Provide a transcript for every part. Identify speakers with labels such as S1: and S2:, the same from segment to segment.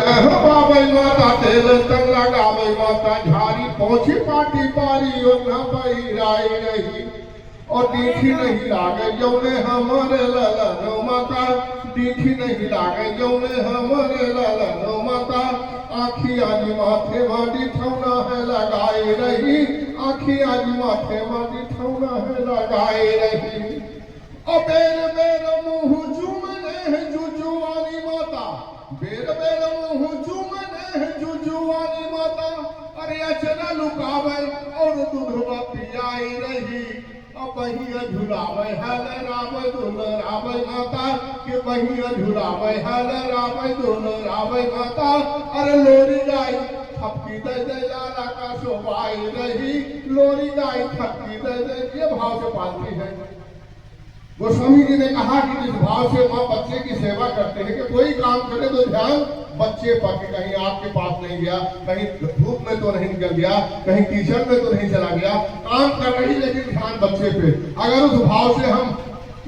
S1: बाबै माता तेल तन लगाबै माता झाड़ी पहुंची पाटी पारी ओढ़ना पहिराई रही और दीठी नहीं लागे जौने हमारे ललन माता दीठी नहीं लागे जौने हमारे ललन माता आखी आज माथे माटी ठौना है लगाए रही आखी आज माथे माटी ठौना है लगाए रही और बेर बेर मुँह चूमने है जुजुआनी माता बेर बेर मुँह चूमने है जुजुआनी माता अरे अचना लुकावे और दूधवा पियाई रही अब बहिया झुलावे हल रावे दुल रावे माता के बहिया झुलावे हल रावे दुल रावे माता अरे लोरी गाय थपकी दे दे लाला का शोभाई रही लोरी गाय थपकी दे दे ये भाव से पालती है। गोस्वामी जी ने कहा कि जिस भाव से माँ बच्चे की सेवा करते हैं कि कोई काम करे तो ध्यान बच्चे पर कि कहीं आपके पास नहीं गया कहीं धूप में तो नहीं निकल गया कहीं कीचड़ में तो नहीं चला गया काम कर रही लेकिन ध्यान बच्चे पे अगर उस भाव से हम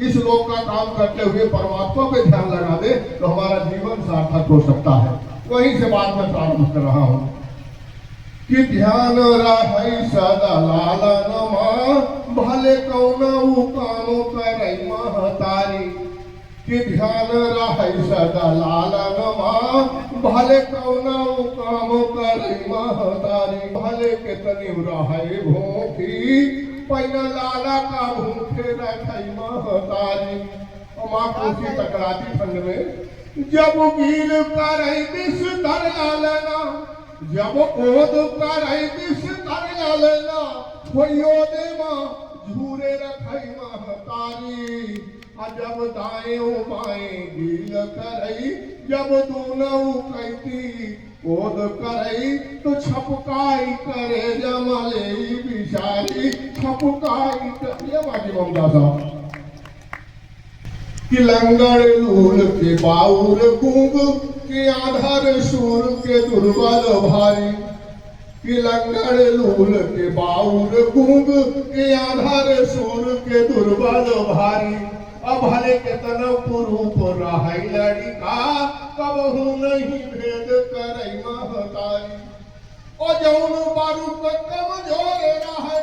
S1: इस लोक का काम करते हुए परमात्मा पे ध्यान लगा दे तो हमारा जीवन सार्थक हो सकता है। वहीं से बात मैं प्रारंभ कर रहा हूँ कि ध्यान रहे सदा लालन माँ भले कौना काम करे महतारी कि ध्यान रहे सदा लालन माँ भले कौना काम करे महतारी भले कितनी रहे भूखी पैना लाला का भूखे रखे महतारी। माँ कोसी टकराती ठंड में जब गिर करे बिस्तर लालना जब ओद करे बिस्तर लालना खोयो दे माँ झूरे रखई महतारी जब दाएं बाएं गिल करई जब दोनों कहती ओद करई तो छपकाई करे जमले बिचारी छपकाई करे बाकी ममता साहब कि लंगड़ लूल के बाउर गूंग के आधार सूर के दुर्बल भारी कि लंगड़ लूल के बाउर गूंग के आधार सूर के दुर्बल भारी अब भले के तन पुरूप रहे लड़िका कबहू नहीं भेद करे महतारी और जौन बारूक कमजोर रहे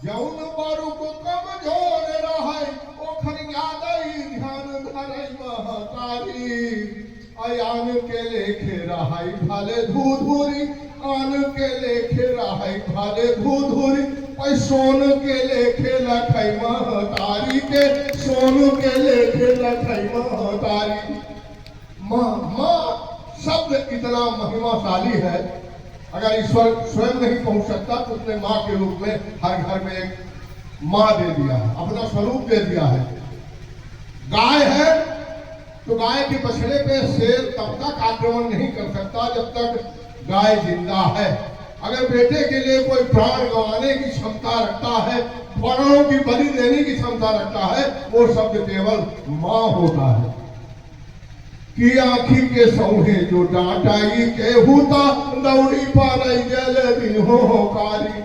S1: जौन बारूक कमजोर रहे ओखर याद ध्यान धरे महतारी आन के लेखे रहाई भाले धूधुरी आन के लेखे रहाई भाले धूधुरी और सोन के लेखे लखई महतारी के सोन के लेखे लखई महतारी। माँ माँ शब्द इतना महिमाशाली है अगर ईश्वर स्वयं नहीं पहुंच सकता तो उसने माँ के रूप में हर घर में एक माँ दे दिया है अपना स्वरूप दे दिया है। गाय है तो गाय के बछड़े पे शेर तब तक आक्रमण नहीं कर सकता जब तक गाय जिंदा है। अगर बेटे के लिए कोई प्राण गंवाने की क्षमता रखता है प्राणों की बलि देने की क्षमता रखता है वो शब्द केवल माँ होता है। कि आँखी के सौहे जो डांटाई के हुता दौड़ी पारई जल दिन हो कारी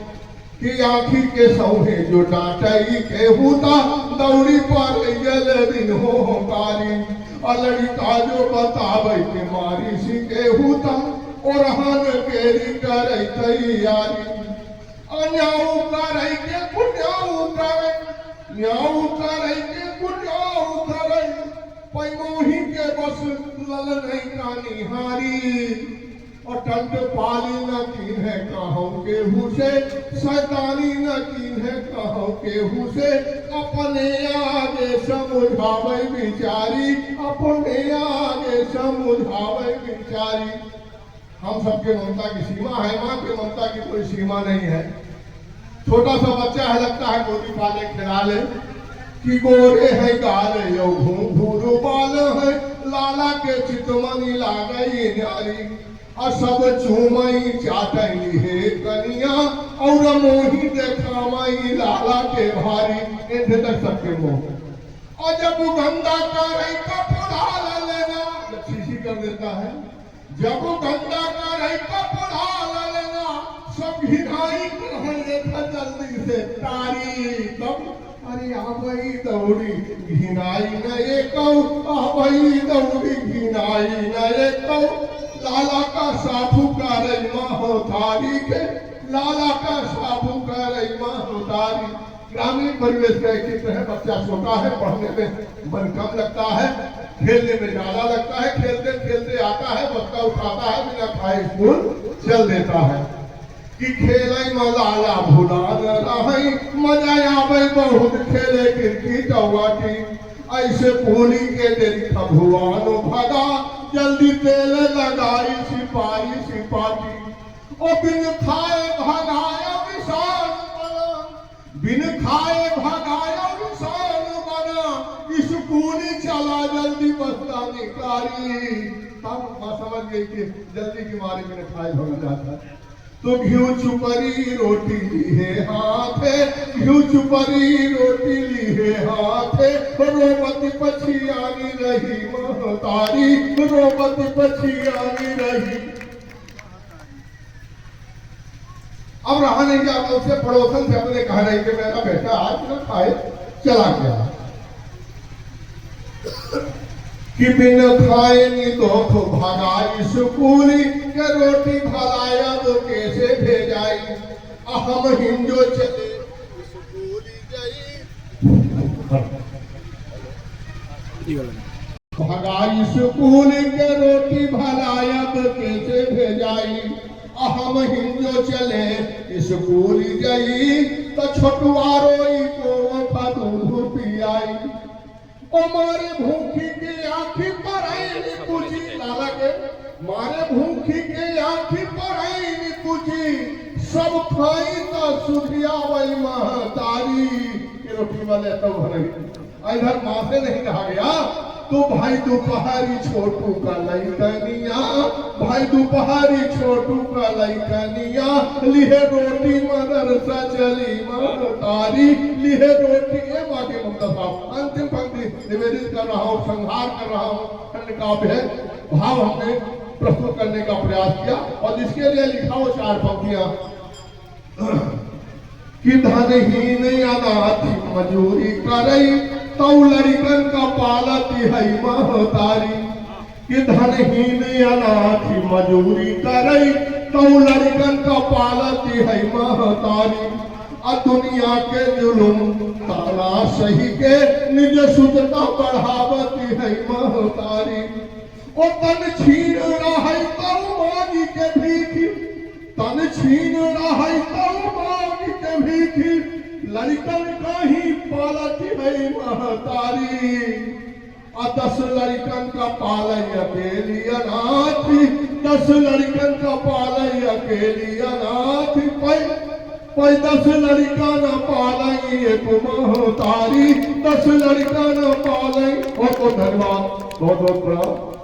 S1: कि आँखी के सौहे जो डांटाई के हुता दौड़ी पारई जल दिन हो कारी अलड़िका जो बतावे के मारी सी के हुता और हन केरी करे तैयारी अन्याऊ करे के पुण्याऊ करे न्याऊ करे के पुण्याऊ करे पैमोही के बस लल नहीं कानी हारी और टंट पाली न कीन है कहूँ के हुसे शैतानी न कीन है कहूँ के हुसे अपने आगे समझावे बिचारी अपने आगे समझावे बिचारी। हम सबके ममता की सीमा है माँ की ममता की कोई सीमा नहीं है। छोटा सा बच्चा है लगता है गोदी पाले खिला ले कि गोरे है गाले यो घूरू बाल है लाला के चितमनी लागई नारी और सब चूमई चाटई है कनिया और मोही देखामई लाला के भारी इधर तक सबके मुंह और जब गंदा करे कपड़ा लेना शीशी कर देता है जब गंदा करे कपड़ा लेना सब घिनाई कर देखा जल्दी से तारी तब अरे आवई दौड़ी घिनाई न एको आवई दौड़ी घिनाई न एको लाला का साफू का रईमा हो थारी के, लाला का साफू का रईमा हो थारी। ग्रामीण परिवेश का एक चित्र है, बच्चा छोटा है, पढ़ने में मन कम लगता है, खेलने में ज्यादा लगता है, खेलते खेलते आता है, बच्चा उठाता है, बिना खाए स्कूल चल देता है। कि खेले में लाला भुला रही, मजा आवे बहुत खेले क्रिकेट औवाटी। ऐसे पूरी के दिन भुआनो भगा, जल्दी तेल लगाई सिपाही सिपाही। ओ बिन खाए भगाया विशाल बना, बिन खाए भगाया विशाल बना। स्कूल चला जल्दी बस्ता निकारी। तब मां समझ गई कि जल्दी के मारे बिन खाए भग जाता है। तो घिउ चुपरी रोटी ली है हाथे, घिउ चुपरी रोटी ली है हाथे। रोबती पछियानी रही महतारी, रोबती पछियानी रही। अब रहा नहीं जाता, उससे पड़ोसन से अपने कहा नहीं कि मेरा बेटा आज न खाए चला गया। कि बिन खाए नी दुख भगाई स्कूली, के रोटी भलाया वो कैसे भेजाई। हम हिंदो चले स्कूली गई, भगाई स्कूली के रोटी भलाया वो कैसे भेजाई। हम हिंदो चले स्कूली गई, तो छोटुआ रोई को दूध पियाई। ओ मारे भूखी के आँखी पर आई पूछी, लाला के मारे भूखी के आँखी पर आई पूछी। सब खाई तो सुधिया वही महतारी, की रोटी वाले तो भरी। इधर माँ से नहीं रहा गया, तो भाई दोपहरी छोटू का लइकनिया, भाई दोपहरी छोटू का लइकनिया। लिहे रोटी मदरसा चली महतारी, लिहे रोटी। ये बाकी मुक्ता साहब अंतिम पंक्ति निवेदित कर रहा हूँ, संहार कर रहा हूँ। खंड काव्य है, भाव हमने प्रस्तुत करने का प्रयास किया और जिसके लिए लिखा वो 4 पंक्तियां। कि धनहीन अनाथ मजूरी करई, तौ लड़कन का पालती है महतारी। कि धनहीन अनाथ मजूरी करई, तौ लड़कन का पालती है महतारी। दुनिया के जुलुम ताना सही के, निज सुतता बढ़ावती है महतारी। ओ तन छीन रही तौ मांगी के भीखी, तन छीन रही तौ मांगी के भीखी। लड़कन कहीं पालती है महतारी। 10 लड़कन का पालय अकेली अनाथ, 10 लड़कन का पालय अकेली अनाथ। पै 10 लड़का न पालई एक महतारी, 10 लड़का न पालई। बहुत बहुत धन्यवाद, बहुत बहुत प्रणाम।